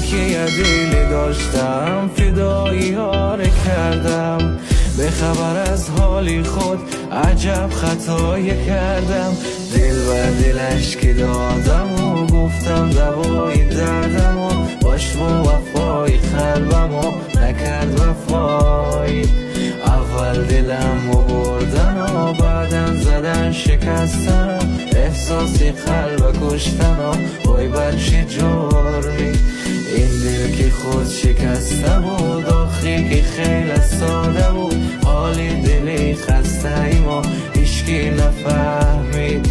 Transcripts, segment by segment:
که یه دلی داشتم فدایی ها رو کردم، به خبر از حالی خود عجب خطایی کردم. دل و دلش که دادم و گفتم دوای دردم و باش با وفای قلبم و نکرد وفای. اول دلم و بردن و بعدم زدن شکستن، احساسی قلب کشتن و وای بر چه جرمی. این دل که خود شکسته بود آخی که خیلی ساده بود، حالی دلی خسته ای ما هیچکی نفهمید.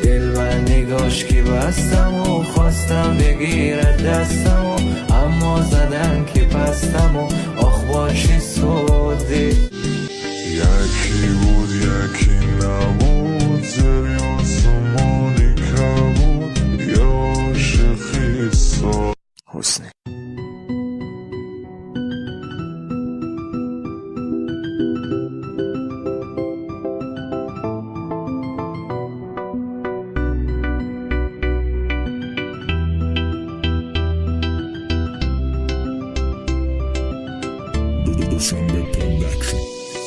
دل من نگاش که بستم و خواستم بگیرد دستم و اما زدن که پستم و آخ باشی سودی. یکی بود یکی نبود، زری آسمانی کبود، یا عاشقی ساد حسنی.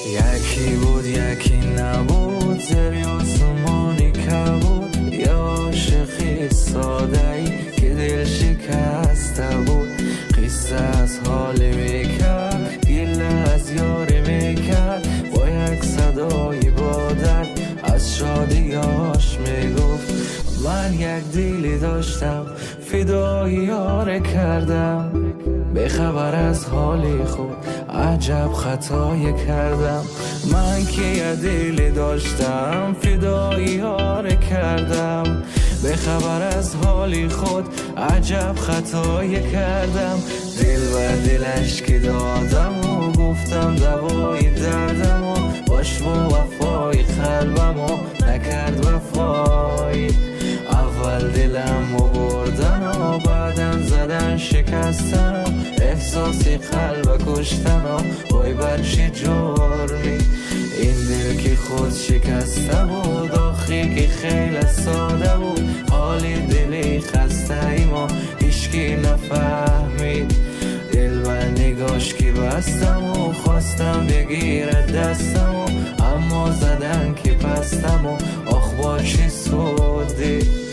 یکی بود یکی نبود، زری آسمانی کبود، یا عاشقی ساده ای که دل شکسته بود. قصه از حال میکرد، گله از یاری میکرد، با یک صدای با درد از شادیاش میگفت. من یک دلی داشتم فدایی ها رو کردم، به خبر از حالی خود عجب خطایی کردم. من که یه دلی داشتم فدایی ها رو کردم، به خبر از حالی خود عجب خطایی کردم. دل و دلش که دادم و گفتم دوای دردم و باش با وفای قلبم و نکرد وفای. اول دلم و بردن و بعدم زدن شکستن، احساسی قلب کشتن و وای بر چه جرمی. این دل که خود شکسته بود آخی که خیلی ساده بود، حالی دلی خسته ای ما هیچکی نفهمید. دل و نگاش که بستم و خواستم بگیرد دستم و اما زدن که پستم و آخ با چه سودی.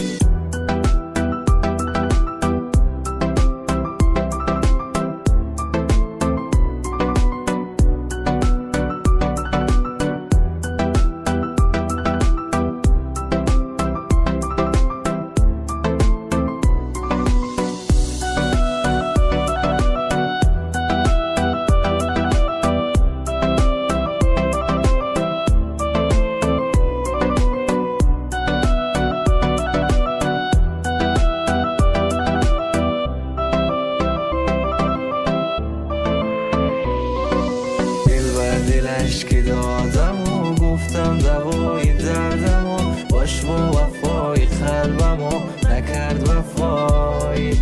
دلش که دادم و گفتم دوای دردم و باش با وفای قلبم و نکرد وفای.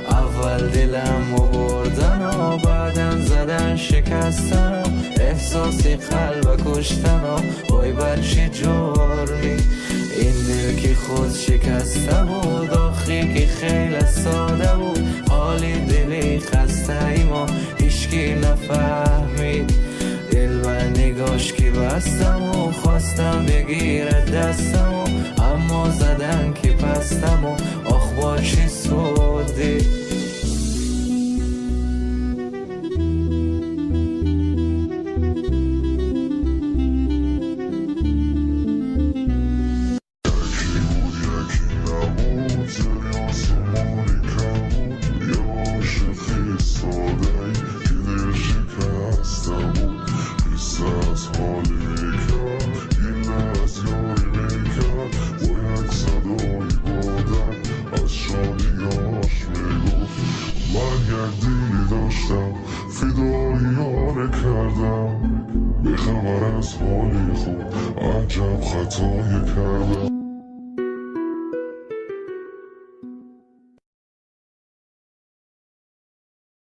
اول دلم و بردن و بعدم زدن شکستن، احساسی قلب کشتن و وای بر چه جرمی. این دل که خود شکسته بود آخی که خیلی ساده بود، حالی دلی خسته ای ما هیچکی نفهمید. دل و نگاش که بستم و خواستم بگیرد دستم و اما زدن که پستم و آخ با چه سودی. فدایی ها رو کردم، به خبر از حالی خود عجب خطایی کردم.